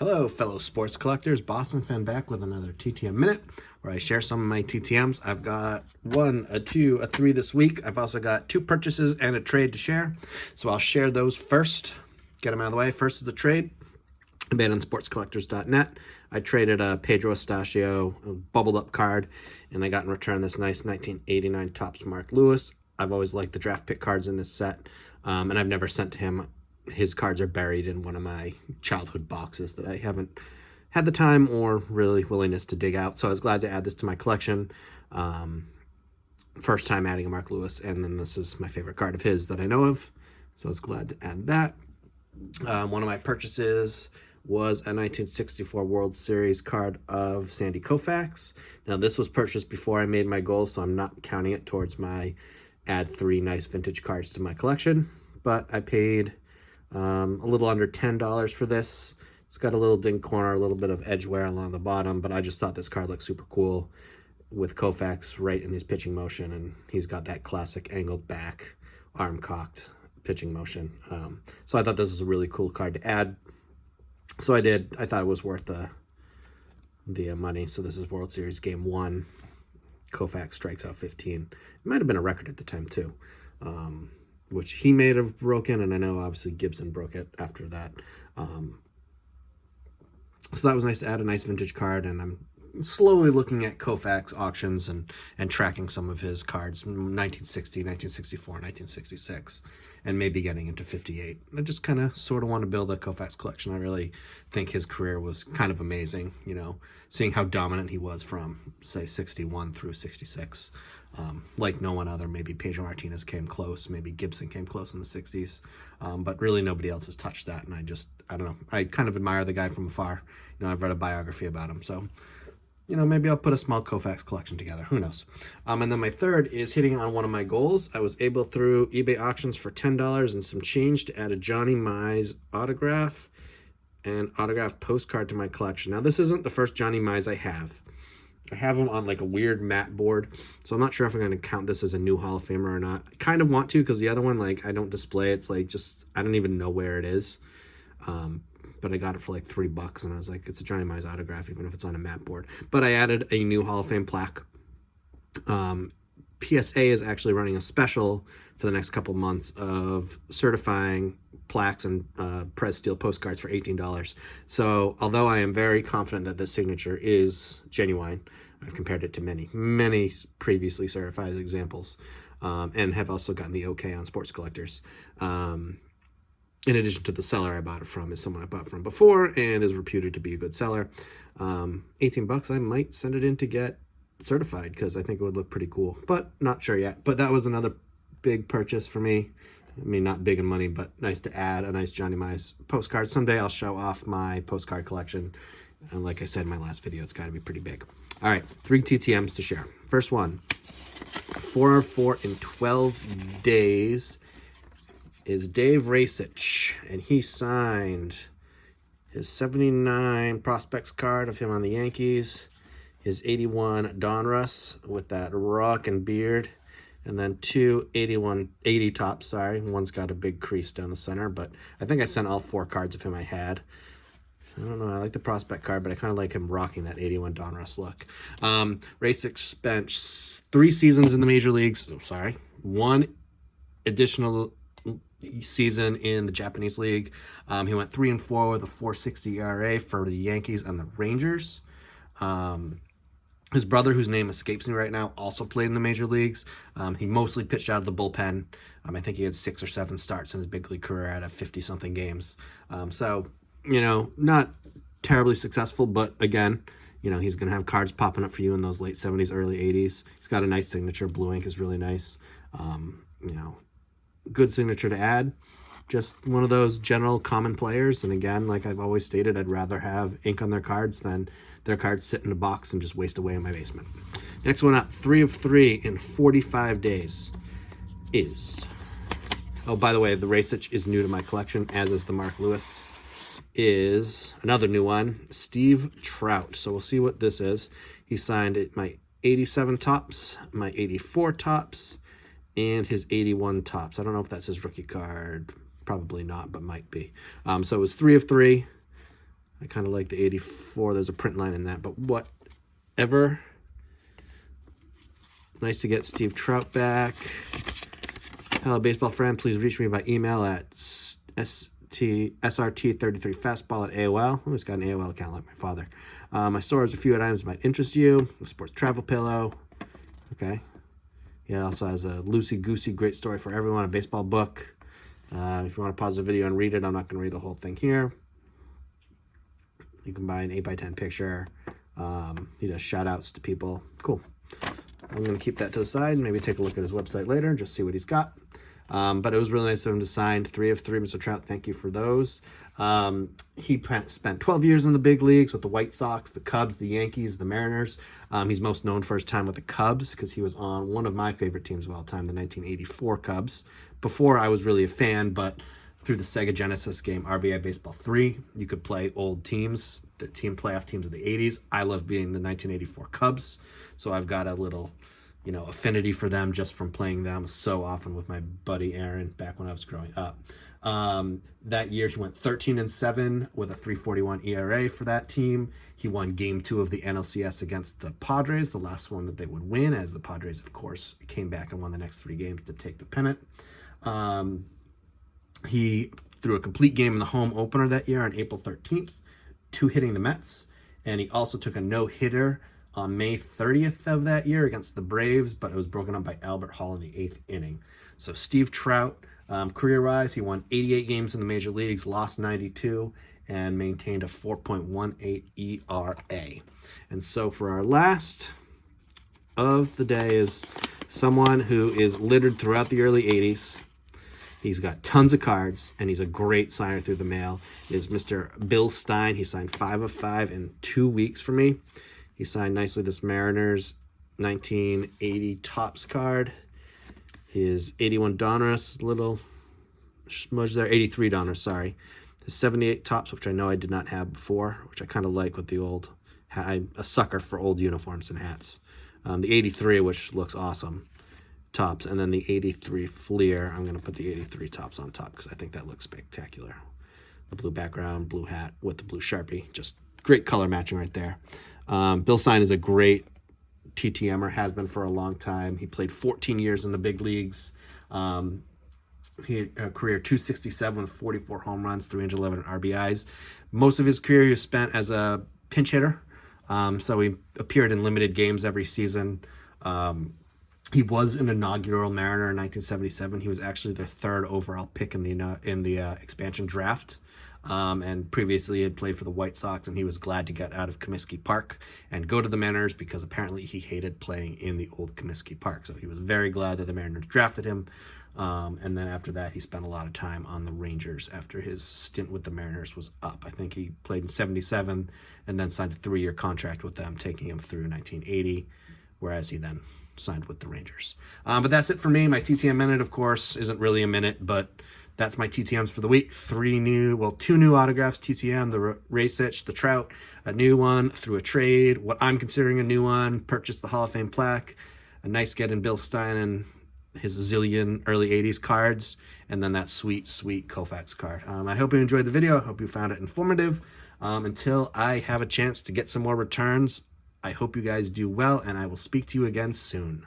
Hello, fellow sports collectors. Boston fan back with another TTM Minute where I share some of my TTMs. I've got one, a two, a three this week. I've also got two purchases and a trade to share. So I'll share those first, get them out of the way. First is the trade. I made on sportscollectors.net. I traded a Pedro Estachio bubbled up card, and I got in return this nice 1989 Topps Mark Lewis. I've always liked the draft pick cards in this set, and I've never sent to him. His cards are buried in one of my childhood boxes that I haven't had the time or really willingness to dig out. So I was glad to add this to my collection. First time adding a Mark Lewis, and then this is my favorite card of his that I know of. So I was glad to add that. One of my purchases was a 1964 World Series card of Sandy Koufax. Now this was purchased before I made my goal, so I'm not counting it towards my add 3 nice vintage cards to my collection. But I paid a little under $10 for this. It's got a little ding corner, a little bit of edge wear along the bottom, but I just thought this card looked super cool with Koufax right in his pitching motion, and he's got that classic angled back, arm cocked pitching motion. So I thought this was a really cool card to add. So I did. I thought it was worth the money. So this is World Series Game 1. Koufax strikes out 15. It might have been a record at the time too, which he may have broken, and I know obviously Gibson broke it after that. So that was nice to add a nice vintage card, and I'm slowly looking at Koufax auctions and tracking some of his cards, 1960, 1964, 1966, and maybe getting into 58. I just kind of sort of want to build a Koufax collection. I really think his career was kind of amazing, you know, seeing how dominant he was from, say, 61 through 66. Like no one other. Maybe Pedro Martinez came close, maybe Gibson came close in the 60s, but really nobody else has touched that, and I don't know, I kind of admire the guy from afar. You know, I've read a biography about him, so you know, maybe I'll put a small Koufax collection together. Who knows? And then my third is hitting on one of my goals. I was able through eBay auctions for $10 and some change to add a Johnny Mize autograph and autograph postcard to my collection. Now, this isn't the first Johnny Mize I have. I have him on like a weird mat board, so I'm not sure if I'm going to count this as a new Hall of Famer or not. I kind of want to, because the other one, like, I don't display. It's like just, I don't even know where it is. But I got it for like $3, and I was like, it's a Johnny Mize autograph, even if it's on a mat board. But I added a new Hall of Fame plaque. PSA is actually running a special for the next couple months of certifying plaques and Prez Steel postcards for $18. So although I am very confident that this signature is genuine, I've compared it to many previously certified examples, and have also gotten the okay on Sports Collectors. In addition to the seller I bought it from is someone I bought from before and is reputed to be a good seller. $18, I might send it in to get certified because I think it would look pretty cool, but not sure yet. But that was another big purchase for me. I mean, not big in money, but nice to add a nice Johnny Mize postcard. Someday I'll show off my postcard collection. And like I said in my last video, it's got to be pretty big. All right, 3 TTMs to share. First one, 4 4 in 12 days. Is Dave Rajsich, and he signed his 79 prospects card of him on the Yankees, his 81 Donruss with that rock and beard, and then 2 80 Topps, sorry. One's got a big crease down the center, but I think I sent all 4 cards of him I had. I don't know, I like the prospect card, but I kind of like him rocking that 81 Donruss look. Rajsich spent 3 seasons in the major leagues, 1 additional season in the Japanese League. He went 3-4 with a 4.60 ERA for the Yankees and the Rangers. His brother, whose name escapes me right now, also played in the major leagues. He mostly pitched out of the bullpen. I think he had 6 or 7 starts in his big league career out of 50-something games. So, you know, not terribly successful, but again, you know, he's going to have cards popping up for you in those late 70s, early 80s. He's got a nice signature. Blue ink is really nice. You know, good signature to add. Just one of those general common players, and again, like I've always stated, I'd rather have ink on their cards than their cards sit in a box and just waste away in my basement. Next one up, 3 of 3 in 45 days is, oh, by the way, the Rajsich is new to my collection, as is the Mark Lewis. Is another new one, Steve Trout. So we'll see what this is. He signed it, my 87 Topps, my 84 Topps, and his 81 Topps. I don't know if that's his rookie card. Probably not, but might be. So it was 3 of 3. I kind of like the 84. There's a print line in that, but whatever. Nice to get Steve Trout back. Hello, baseball friend. Please reach me by email at srt33fastball@AOL. Who's got an AOL account like my father? My store has a few items that might interest you. A sports travel pillow. Okay. Yeah, also has a loosey-goosey great story for everyone, a baseball book. If you want to pause the video and read it, I'm not going to read the whole thing here. You can buy an 8x10 picture. He does shout-outs to people. Cool. I'm going to keep that to the side and maybe take a look at his website later and just see what he's got. But it was really nice of him to sign 3 of 3, Mr. Trout. Thank you for those. He spent 12 years in the big leagues with the White Sox, the Cubs, the Yankees, the Mariners. He's most known for his time with the Cubs because he was on one of my favorite teams of all time, the 1984 Cubs. Before I was really a fan, but through the Sega Genesis game RBI Baseball 3, you could play old teams, the playoff teams of the 80s. I love being the 1984 Cubs, so I've got a little affinity for them just from playing them so often with my buddy Aaron back when I was growing up. That year he went 13-7 with a 3.41 ERA for that team. He won Game 2 of the NLCS against the Padres, the last one that they would win, as the Padres, of course, came back and won the next 3 games to take the pennant. He threw a complete game in the home opener that year on April 13th, 2 hitting the Mets, and he also took a no-hitter on May 30th of that year against the Braves, but it was broken up by Albert Hall in the 8th inning. So Steve Trout, career-wise, he won 88 games in the major leagues, lost 92, and maintained a 4.18 ERA. And so for our last of the day is someone who is littered throughout the early 80s. He's got tons of cards, and he's a great signer through the mail, is Mr. Bill Stein. He signed 5 of 5 in 2 weeks for me. He signed nicely this Mariners 1980 Topps card. His 81 Donruss, little smudge there. 83 Donruss, sorry. His 78 Topps, which I know I did not have before, which I kind of like with the old. I'm a sucker for old uniforms and hats. The 83, which looks awesome, Topps. And then the 83 Fleer. I'm going to put the 83 Topps on top because I think that looks spectacular. The blue background, blue hat with the blue Sharpie. Just great color matching right there. Bill Stein is a great TTMer, has been for a long time. He played 14 years in the big leagues. He had a career 267 with 44 home runs, 311 RBIs. Most of his career he was spent as a pinch hitter. So he appeared in limited games every season. He was an inaugural Mariner in 1977. He was actually their 3rd overall pick in the expansion draft. And previously he had played for the White Sox, and he was glad to get out of Comiskey Park and go to the Mariners because apparently he hated playing in the old Comiskey Park. So he was very glad that the Mariners drafted him. And then after that, he spent a lot of time on the Rangers after his stint with the Mariners was up. I think he played in 77 and then signed a 3-year contract with them, taking him through 1980, whereas he then signed with the Rangers. But that's it for me. My TTM minute, of course, isn't really a minute, but that's my TTMs for the week. 2 new autographs TTM, the Rajsich, the Trout, a new one through a trade, what I'm considering a new one, purchased the Hall of Fame plaque, a nice get in Bill Stein and his zillion early 80s cards, and then that sweet Koufax card. I hope you enjoyed the video. I hope you found it informative. Until I have a chance to get some more returns, I hope you guys do well, and I will speak to you again soon.